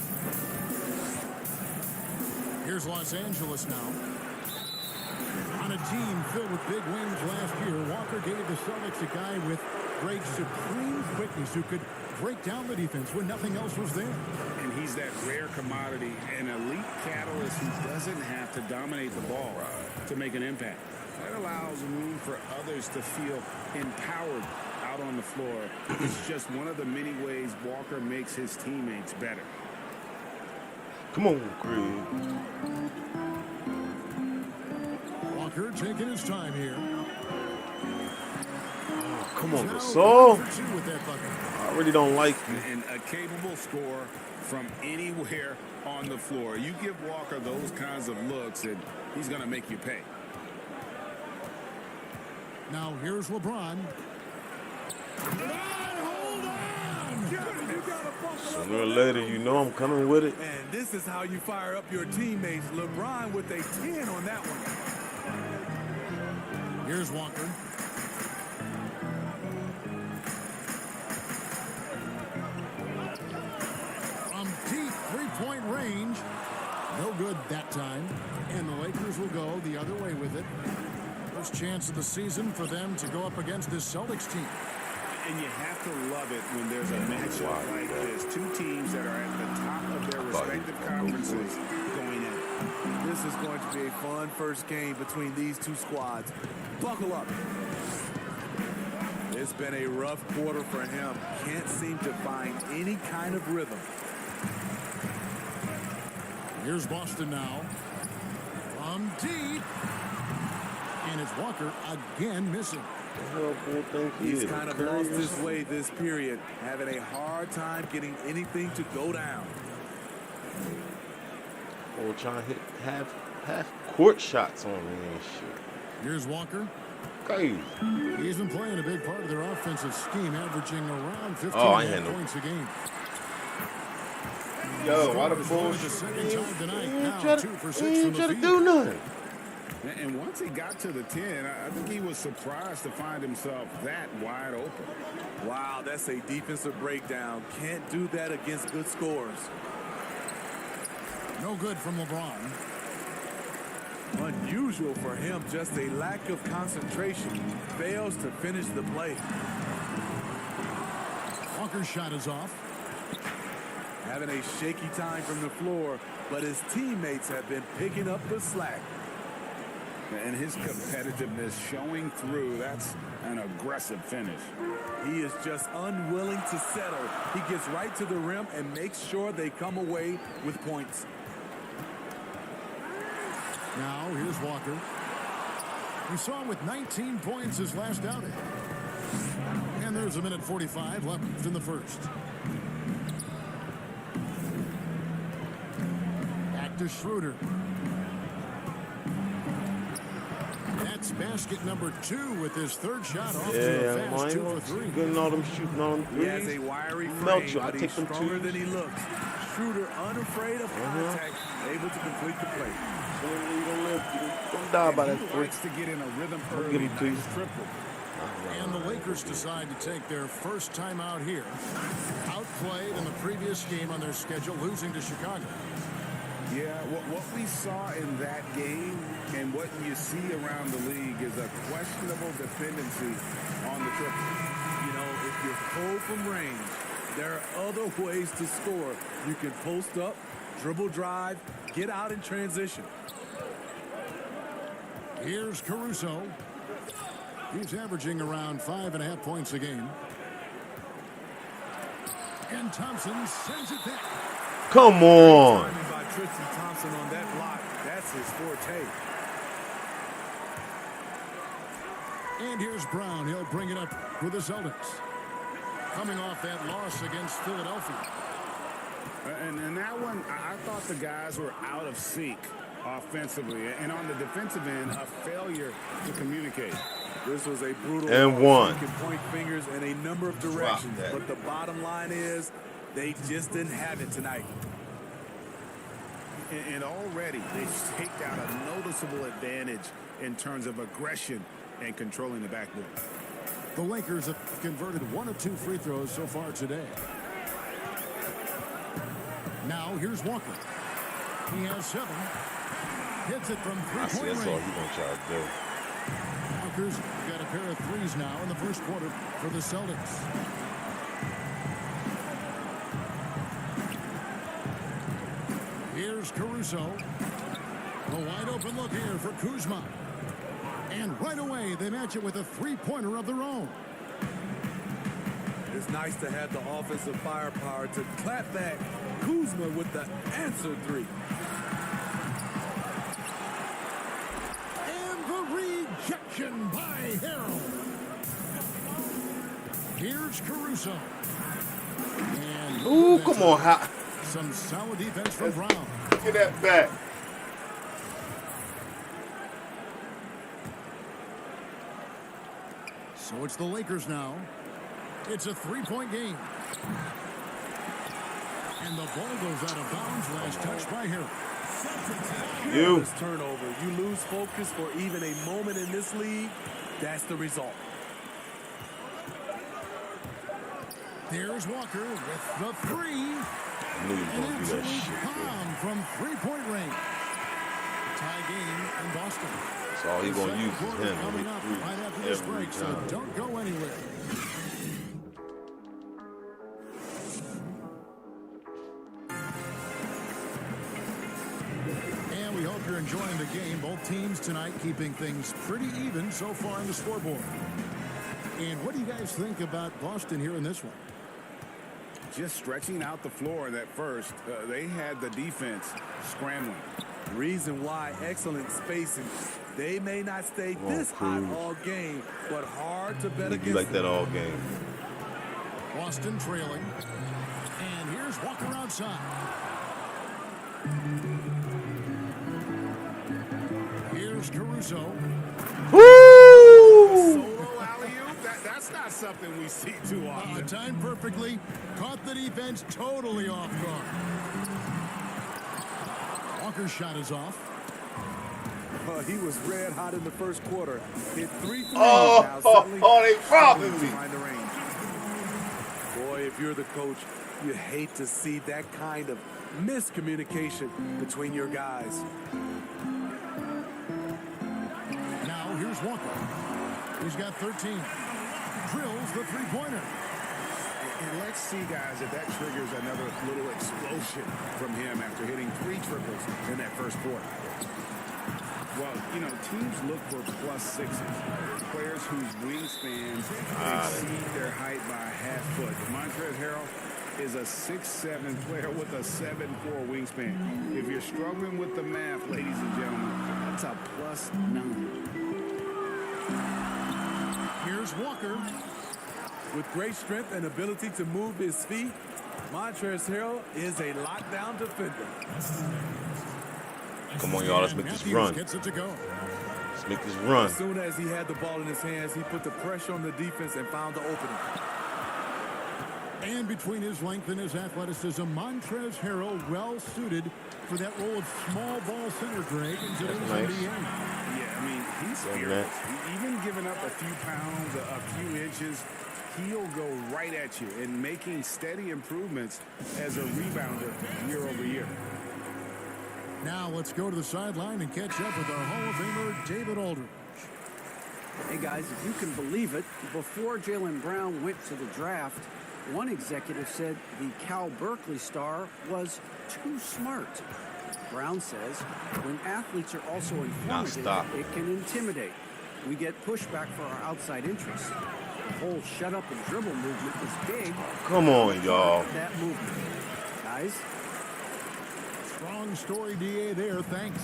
Here's Los Angeles now. On a team filled with big wins last year, Walker gave the Celtics a guy with great supreme quickness who could break down the defense when nothing else was there. And he's that rare commodity, an elite catalyst who doesn't have to dominate the ball to make an impact. That allows room for others to feel empowered out on the floor. It's just one of the many ways Walker makes his teammates better. Come on, Greg. Walker taking his time here. Come on, Now, Gasol. for two with that bucket. I really don't like you. And a capable scorer from anywhere on the floor. You give Walker those kinds of looks, and he's going to make you pay. Now here's LeBron. Hold on! Sooner or later, you know I'm coming with it. And this is how you fire up your teammates. LeBron with a 10 on that one. Here's Walker. From deep three-point range. No good that time. And the Lakers will go the other way with it. First chance of the season for them to go up against this Celtics team. And you have to love it when there's a matchup like this. Two teams that are at the top of their respective conferences going at it. This is going to be a fun first game between these two squads. Buckle up. It's been a rough quarter for him. Can't seem to find any kind of rhythm. Here's Boston now. From deep. And it's Walker again missing. He's kind of lost his way this period, having a hard time getting anything to go down. Or trying to hit half court shots on me and shit. Here's Walker. Crazy. He's been playing a big part of their offensive scheme, averaging around 15 points a game. Yo, why the bullshit? The second time tonight. He Now ain't 2 for 6 try from the to field. do nothing. And once he got to the 10, I think he was surprised to find himself that wide open. Wow, that's a defensive breakdown. Can't do that against good scores. No good from LeBron. Unusual for him, just a lack of concentration. Fails to finish the play. Walker's shot is off. Having a shaky time from the floor, but his teammates have been picking up the slack. And his competitiveness showing through. That's an aggressive finish. He is just unwilling to settle. He gets right to the rim and makes sure they come away with points. Now here's Walker. We saw him with 19 points his last outing. And there's a minute 45 left in the first. Back to Schroeder. That's basket number 2 with his third shot off to a fast 2 for 3. Getting all them shooting on them threes. He has a wiry Melt frame, you. I but take he's them stronger twos. than he looks. Schroeder unafraid of contact, able to complete the play. Don't die by that He three. likes to get in a rhythm I'll early. give him two. Nice triple. And the Lakers decide to take their first time out here. Outplayed in the previous game on their schedule, losing to Chicago. Yeah, what we saw in that game and what you see around the league is a questionable dependency on the triple. You know, if you're pulled from range, there are other ways to score. You can post up, dribble drive, get out in transition. Here's Caruso. He's averaging around 5.5 points a game. And Thompson sends it back. Come on. Timing by Tristan Thompson on that block. That's his forte. And here's Brown. He'll bring it up with the Celtics. Coming off that loss against Philadelphia. And that one, I thought the guys were out of sync offensively. And on the defensive end, a failure to communicate. This was a brutal And loss. one. You can point fingers in a number of directions, but the bottom line is they just didn't have it tonight. And already they've taken out a noticeable advantage in terms of aggression and controlling the backboard. The Lakers have converted 1 of 2 free throws so far today. Now here's Walker. He has 7. Hits it from I see three-point that's all range. he's going to try to do. Walker's got a pair of threes now in the first quarter for the Celtics. Here's Caruso. A wide open look here for Kuzma. And right away, they match it with a three-pointer of their own. It's nice to have the offensive firepower to clap back Kuzma with the answer three. And the rejection by Harrell. Here's Caruso. And Ooh, come on. How? some solid defense from Brown. Get that back. So it's the Lakers now. It's a three-point game. And the ball goes out of bounds. Last touch by Harrell. You. This turnover, you lose focus for even a moment in this league. That's the result. There's Walker with the three. I knew he was An going to do that absolute shit. bomb from three-point range. Tie game in Boston. It's So all he's going to use is him Coming to up hit right after three this every break, so time. don't go anywhere. And we hope you're enjoying the game. Both teams tonight keeping things pretty even so far on the scoreboard. And what do you guys think about Boston here in this one? Just stretching out the floor in that first. They had the defense scrambling. Reason why, excellent spacing. They may not stay this hot all game, but hard to bet against. You like that all game. Boston trailing. And here's Walker outside. Here's Caruso. Woo! Solo alley-oop? That's not something we see too often. Timed perfectly. Caught the defense totally off guard. Walker's shot is off. He was red hot in the first quarter. Hit 3 threes. Oh, Now suddenly, they robbing me. find the range. Boy, if you're the coach, you hate to see that kind of miscommunication between your guys. Now here's Walker. He's got 13. Drills the three-pointer. And let's see, guys, if that triggers another little explosion from him after hitting 3 triples in that first quarter. Well, you know, teams look for +6s, players whose wingspans exceed their height by a half foot. Montrezl Harrell is a 6'7" player with a 7'4" wingspan. If you're struggling with the math, ladies and gentlemen, that's a +9. Here's Walker. With great strength and ability to move his feet, Montrezl Harrell is a lockdown defender. Come on, y'all. Let's make this run. Gets it to go. Let's make this run. As soon as he had the ball in his hands, he put the pressure on the defense and found the opening. And between his length and his athleticism, Montrezl Harrell well suited for that role of small ball center, Greg, in today's nice. NBA. Yeah, I mean, he's fearless. Even giving up a few pounds, a few inches, he'll go right at you and making steady improvements as a rebounder year over year. Now let's go to the sideline and catch up with our Hall of Famer, David Aldridge. Hey, guys, if you can believe it, before Jaylen Brown went to the draft, one executive said the Cal Berkeley star was too smart. Brown says when athletes are also informative, it can intimidate. We get pushback for our outside interests. The whole shut up and dribble movement is big. Come on, y'all. That movement. Guys, Strong story, DA, there. Thanks.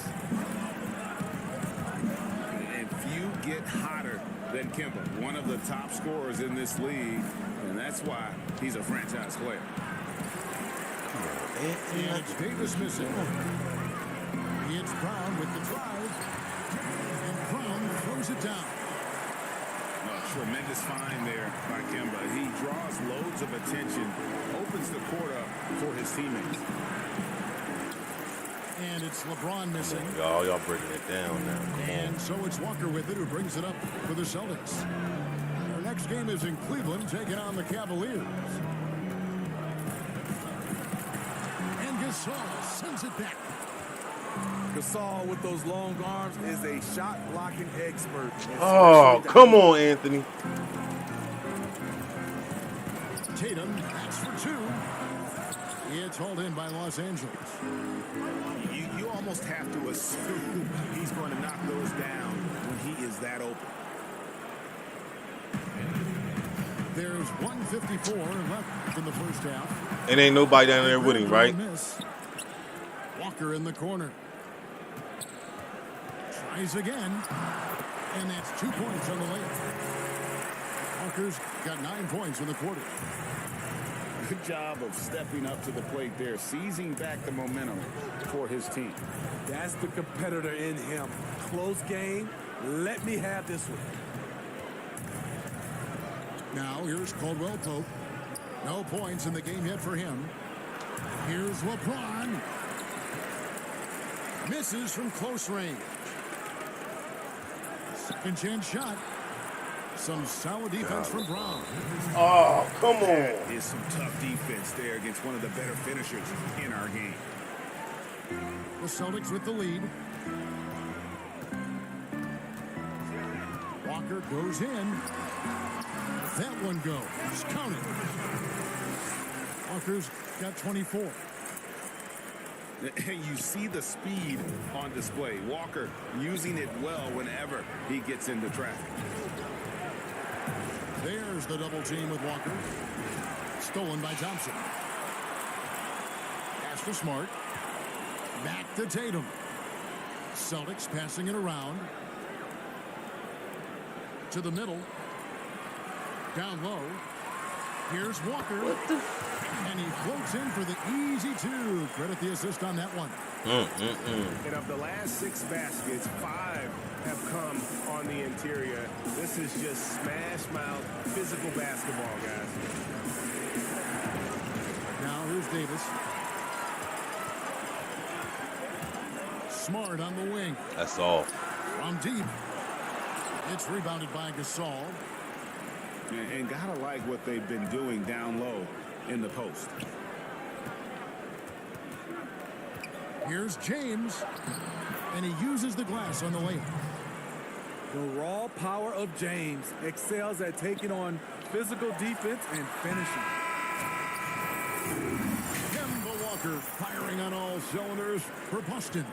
And few get hotter than Kimball, one of the top scorers in this league, and that's why he's a franchise player. And it's Davis missing. It's Brown with the drive. And Brown throws it down. Tremendous find there by Kemba. He draws loads of attention, opens the court up for his teammates. And it's LeBron missing. Y'all breaking it down now. Come on. And so it's Walker with it who brings it up for the Celtics. Our next game is in Cleveland, taking on the Cavaliers. And Gasol sends it back. Gasol with those long arms is a shot blocking expert. Oh, come on, Anthony. Tatum, that's for 2. It's hauled in by Los Angeles. You almost have to assume he's going to knock those down when he is that open. There's 1:54 left in the first half. And ain't nobody down there with him, right? Miss. Walker in the corner. Tries again. And that's 2 points on the layup. Walker's got 9 points in the quarter. Good job of stepping up to the plate there, seizing back the momentum for his team. That's the competitor in him. Close game. Let me have this one. Now here's Caldwell Pope. No points in the game yet for him. Here's LeBron. Misses from close range. Second chance shot. Some solid defense from Brown. Oh, come on. That is some tough defense there against one of the better finishers in our game. The Celtics with the lead. Walker goes in. That one goes. Count it. Walker's got 24. You see the speed on display. Walker using it well whenever he gets into traffic. There's the double team with Walker. Stolen by Thompson. Pass to Smart. Back to Tatum. Celtics passing it around. To the middle. Down low. Here's Walker. And he floats in for the easy two. Credit the assist on that one. And of the last 6 baskets, 5 have come on the interior. This is just smash mouth physical basketball, guys. Now here's Davis. Smart on the wing. That's all. From deep. It's rebounded by Gasol. And gotta like what they've been doing down low in the post. Here's James. And he uses the glass on the layup. The raw power of James excels at taking on physical defense and finishing. Kemba Walker firing on all cylinders for Boston.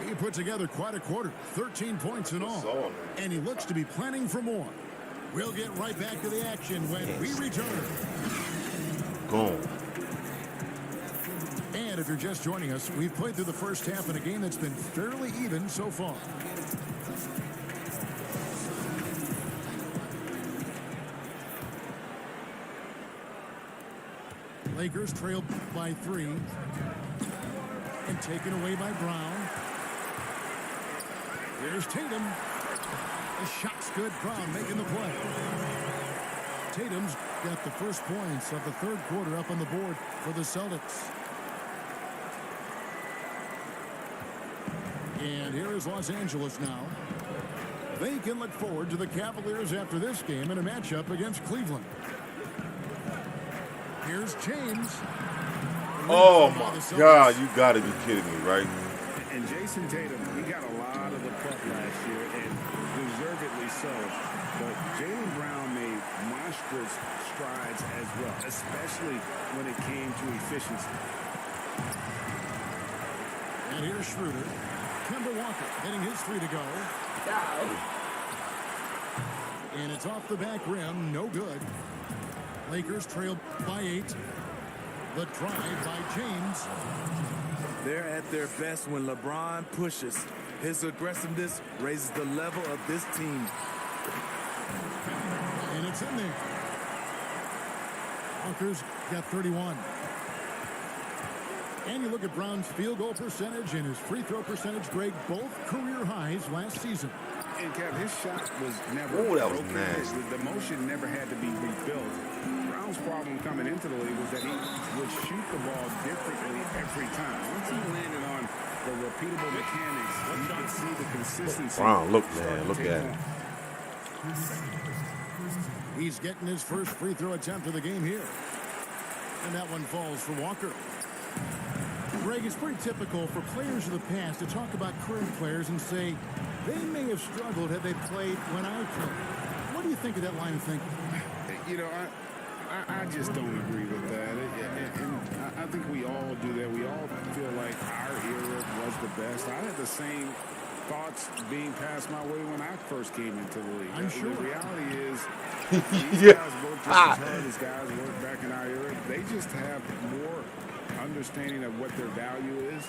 He put together quite a quarter, 13 points in all, and he looks to be planning for more. We'll get right back to the action when we return. Boom. And if you're just joining us, we've played through the first half in a game that's been fairly even so far. Lakers trailed by 3 and taken away by Brown. Here's Tatum. The shot's good. Brown making the play. Tatum's got the first points of the third quarter up on the board for the Celtics. And here is Los Angeles now. They can look forward to the Cavaliers after this game in a matchup against Cleveland. Here's James. Oh, my God. You got to be kidding me, right? And Jason Tatum, he got a lot of the puck last year, and deservedly so. But Jaylen Brown made monstrous strides as well, especially when it came to efficiency. And here's Schroeder. Kemba Walker hitting his 3 to go. And it's off the back rim. No good. Lakers trail by 8. The drive by James. They're at their best when LeBron pushes. His aggressiveness raises the level of this team. And it's in there. Walker's got 31. And you look at Brown's field goal percentage and his free throw percentage, Greg, both career highs last season. And Kev, his shot was never that was broken. nasty. The motion never had to be rebuilt. Brown's problem coming into the league was that he would shoot the ball differently every time. Once he landed on the repeatable mechanics, you could see the consistency. Brown, look, man, look at him. He's getting his first free throw attempt of the game here. And that one falls for Walker. Greg, it's pretty typical for players of the past to talk about current players and say they may have struggled had they played when I played. What do you think of that line of thinking? You know, I just don't agree with that. And I think we all do that. We all feel like our era was the best. I had the same thoughts being passed my way when I first came into the league. I'm sure. The reality is these guys work just as hard as guys worked back in our era. They just have more understanding of what their value is.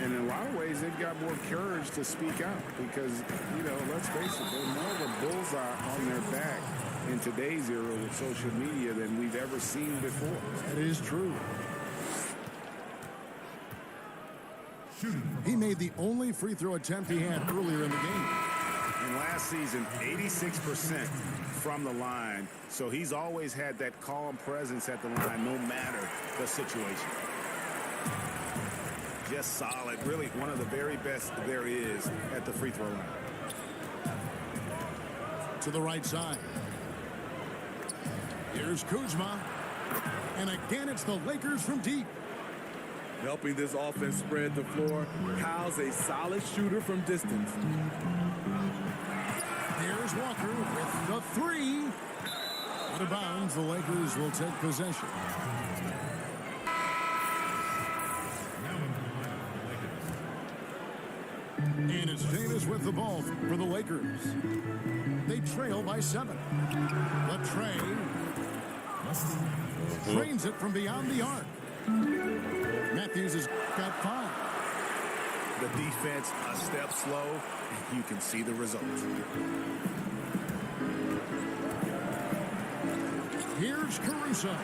And in a lot of ways, they've got more courage to speak out because, you know, let's face it, they're more of a bullseye on their back in today's era with social media than we've ever seen before. That is true. He made the only free throw attempt he had earlier in the game. And last season, 86% from the line. So he's always had that calm presence at the line no matter the situation. Just solid. Really one of the very best there is at the free throw line. To the right side. Here's Kuzma. And again, it's the Lakers from deep. Helping this offense spread the floor, Kyle's a solid shooter from distance. Here's Here's Walker with the three. Out of bounds, the Lakers will take possession. And it's Davis with the ball for the Lakers. They trail by 7. Latrey drains it from beyond the arc. Matthews has got 5. The defense a step slow, and you can see the result. Here's Caruso.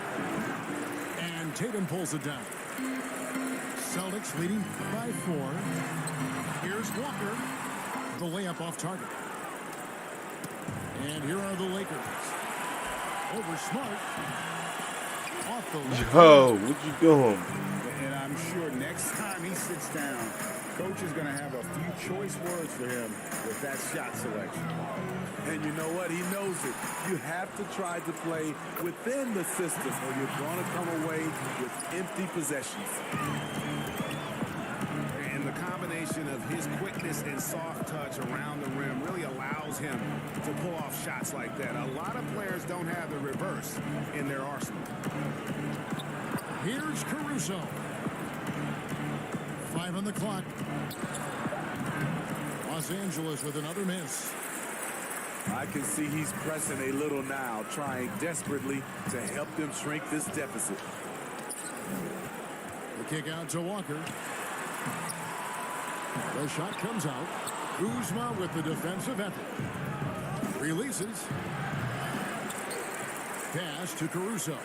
And Tatum pulls it down. Celtics leading by 4. Here's Walker. The layup off target. And here are the Lakers. Over Smart. Off the left. Yo, what you doing? And I'm sure next time he sits down, coach is going to have a few choice words for him with that shot selection. And you know what? He knows it. You have to try to play within the system or you're going to come away with empty possessions. And the combination of his quickness and soft touch around the rim really allows him to pull off shots like that. A lot of players don't have the reverse in their arsenal. Here's Caruso. 5 on the clock. Los Angeles with another miss. I can see he's pressing a little now, trying desperately to help them shrink this deficit. The kick out to Walker. The shot comes out. Kuzma with the defensive effort. Releases. Pass to Caruso.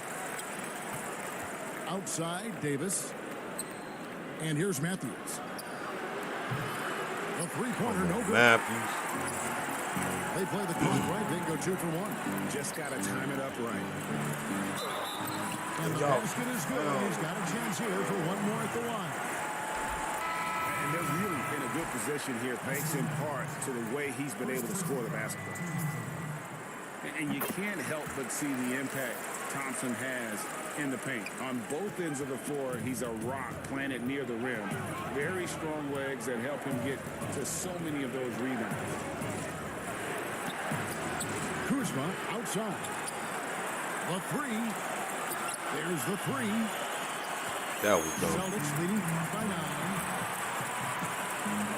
Outside, Davis. And here's Matthews. A three-pointer, no good. Matthews. They play the clock right. They go 2 for 1. Just got to time it up right. And the basket is good. He's got a chance here for one more at the line. And they're really in a good position here, thanks in part to the way he's been able to score the basketball. And you can't help but see the impact Thompson has in the paint. On both ends of the floor, he's a rock planted near the rim. Very strong legs that help him get to so many of those rebounds. Kuzma outside. The three. There's the three. That was dope. Celtics leading by 9.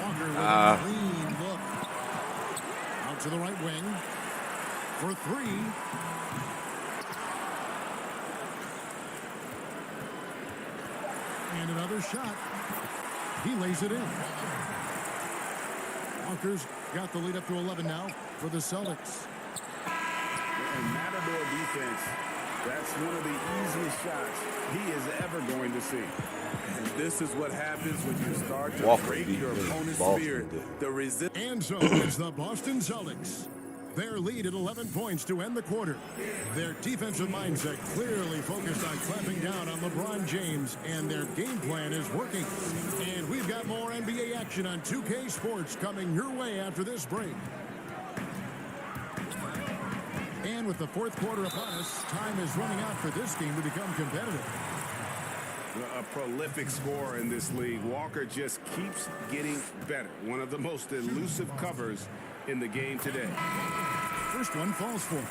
Walker with a clean look. Out to the right wing. For 3. And another shot. He lays it in. Walker's got the lead up to 11 now for the Celtics. And Matador defense, that's one of the easiest shots he is ever going to see. And this is what happens when you start to Walker break your defense, opponent's Boston spirit. did. The resist. And so it's the Boston Celtics. Their lead at 11 points to end the quarter. Their defensive mindset clearly focused on clamping down on LeBron James, and their game plan is working. And we've got more NBA action on 2K Sports coming your way after this break. And with the fourth quarter upon us, time is running out for this game to become competitive. A prolific scorer in this league. Walker just keeps getting better. One of the most elusive covers in the game today. First one falls for.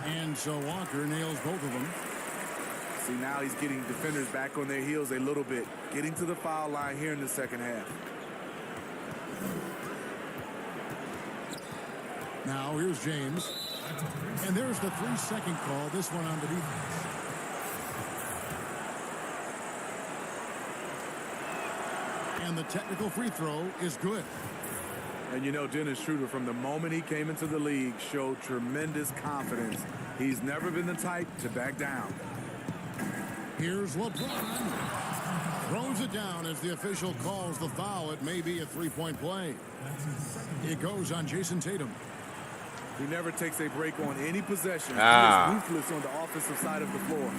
And so Walker nails both of them. See, now he's getting defenders back on their heels a little bit. Getting to the foul line here in the second half. Now here's James. And there's the 3-second call. This one on the defense. And the technical free throw is good. And you know, Dennis Schroeder, from the moment he came into the league, showed tremendous confidence. He's never been the type to back down. Here's LeBron. Throws it down as the official calls the foul. It may be a three-point play. It goes on Jason Tatum. He never takes a break on any possession. He is ruthless on the offensive side of the floor.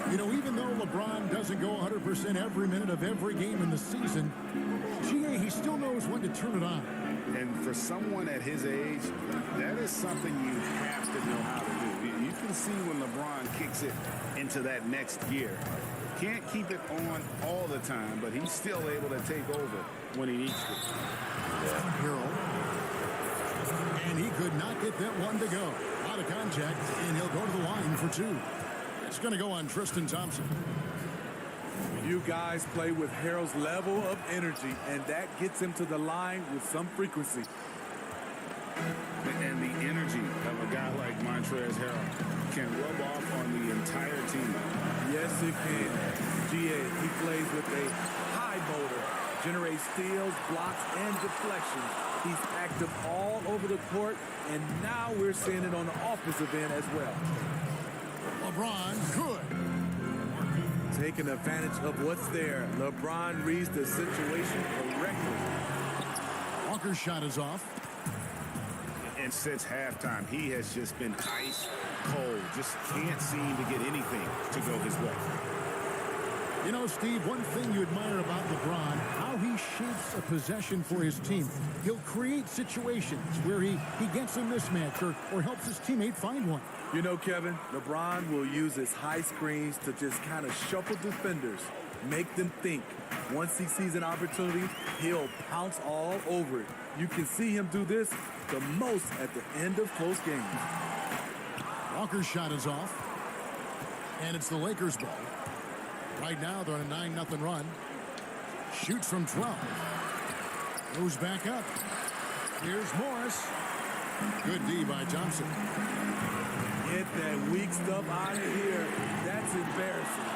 You know, even though LeBron doesn't go 100% every minute of every game in the season, he still knows when to turn it on. And for someone at his age, that is something you have to know how to do. You can see when LeBron kicks it into that next gear. Can't keep it on all the time, but he's still able to take over when he needs to. Hero. And he could not get that one to go. Out of contact, and he'll go to the line for two. It's going to go on Tristan Thompson. You guys play with Harrell's level of energy, and that gets him to the line with some frequency. And the energy of a guy like Montrezl Harrell can rub off on the entire team. Yes, it can. GA, he plays with a high motor, generates steals, blocks, and deflections. He's active all over the court, and now we're seeing it on the offensive end as well. LeBron, good. Taking advantage of what's there. LeBron reads the situation correctly. Walker's shot is off. And since halftime, he has just been ice cold. Just can't seem to get anything to go his way. You know, Steve, one thing you admire about LeBron, how he shapes a possession for his team. He'll create situations where he gets a mismatch or helps his teammate find one. You know, Kevin, LeBron will use his high screens to just kind of shuffle defenders, make them think. Once he sees an opportunity, he'll pounce all over it. You can see him do this the most at the end of close games. Walker's shot is off. And it's the Lakers' ball. Right now, they're on a 9-0 run. Shoots from 12. Goes back up. Here's Morris. Good D by Thompson. Get that weak stuff out of here. That's embarrassing.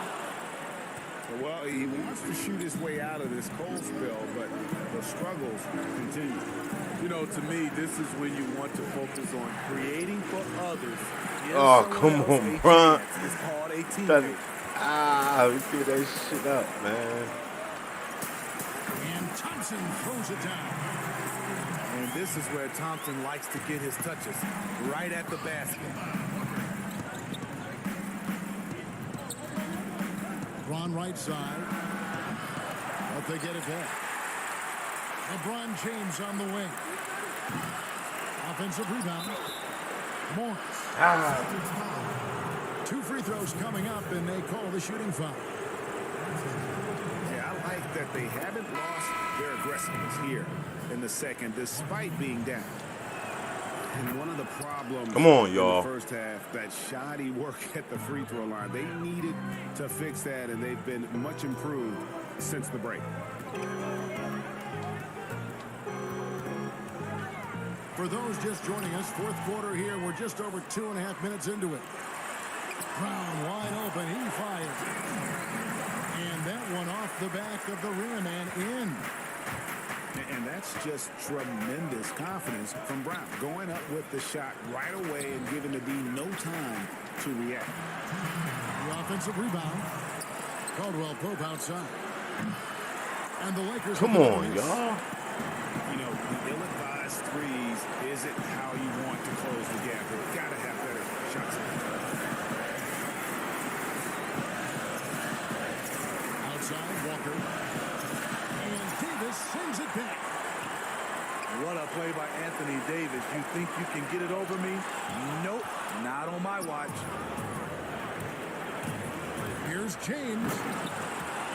Well, he wants to shoot his way out of this cold spell, but the struggles continue. You know, to me, this is when you want to focus on creating for others. Oh, come on, Bron. It's called a teammate. We threw that shit up, man. And Thompson throws it down. And this is where Thompson likes to get his touches, right at the basket. LeBron right side. But they get it back. LeBron James on the wing. Offensive rebound. Morris. Two free throws coming up, and they call the shooting foul. Yeah, I like that they haven't lost their aggressiveness here in the second, despite being down. And one of the problems Come on, y'all. in the first half, that shoddy work at the free throw line. They needed to fix that, and they've been much improved since the break. For those just joining us, fourth quarter here. We're just over 2.5 minutes into it. Brown wide open. He fires. And that one off the back of the rim and in. And that's just tremendous confidence from Brown. Going up with the shot right away and giving the D no time to react. The offensive rebound. Caldwell Pope outside. And the Lakers... Come on, y'all. You know, the ill-advised threes isn't how you want to close the gap. You've got to have better shots. Outside, Walker. And Davis sends it back. What a play by Anthony Davis. You think you can get it over me? Nope, not on my watch. Here's James.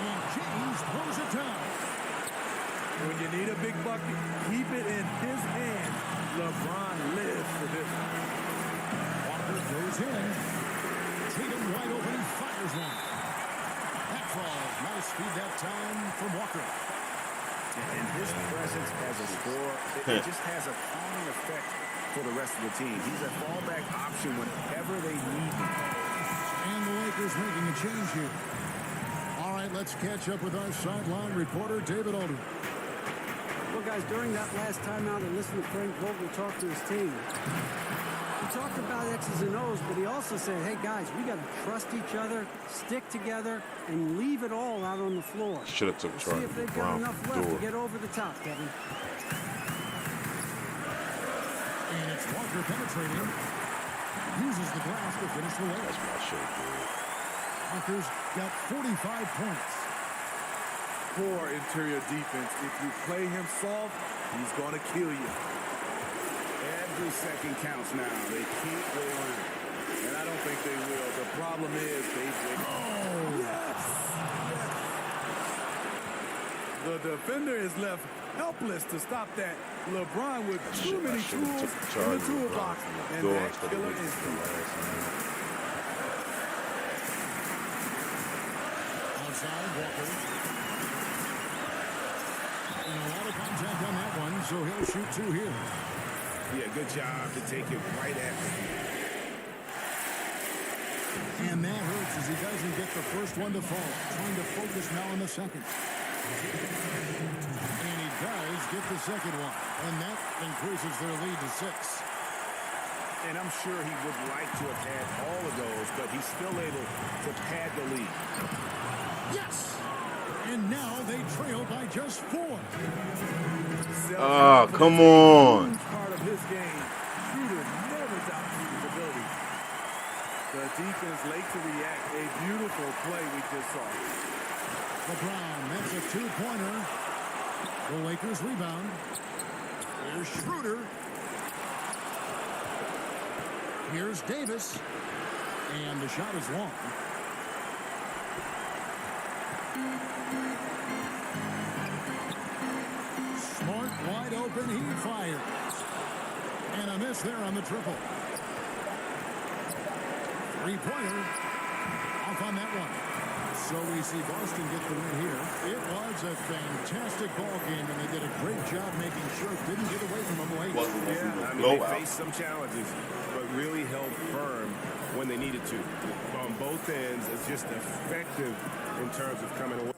And James pulls it down. When you need a big bucket, keep it in his hands. LeBron lives for this. Walker goes in. Tatum wide open. He fires one. That falls. Nice feed that time from Walker. And his presence as a scorer, it just has a calming effect for the rest of the team. He's a fallback option whenever they need him. And the Lakers making a change here. All right, let's catch up with our sideline reporter, David Aldridge. Well, guys, during that last timeout, I listened to Frank Vogel talk to his team. He talked about X's and O's, but he also said, hey, guys, we got to trust each other, stick together, and leave it all out on the floor. Should have took charge. See if they've got enough left to get over the top, Kevin. And it's Walker penetrating. Uses the glass to finish the layup. That's my shit, dude. Walker's got 45 points. Poor interior defense. If you play him soft, he's going to kill you. Every second counts now. They can't go around. And I don't think they will. The problem is yes! The defender is left helpless to stop that. LeBron with too many tools in the toolbox, and that killer instinct. Outside, Walker. And a lot of contact on that one, so he'll shoot two here. Yeah, good job to take it right at him. And that hurts as he doesn't get the first one to fall. Trying to focus now on the second. And he does get the second one. And that increases their lead to 6. And I'm sure he would like to have had all of those, but he's still able to pad the lead. Yes! And now they trail by just 4. Ah, come on. Part of his game. Shooter never doubts his ability. The defense late to react. A beautiful play we just saw. LeBron, that's a 2-pointer. The Lakers rebound. Here's Schroeder. Here's Davis. And the shot is long. Smart, wide open, he fires. And a miss there on the triple. 3-pointer. Off on that one. So we see Boston get the win here. It was a fantastic ball game, and they did a great job making sure it didn't get away from them late. Yeah, I mean, they faced some challenges, but really held firm when they needed to. On both ends, it's just effective in terms of coming away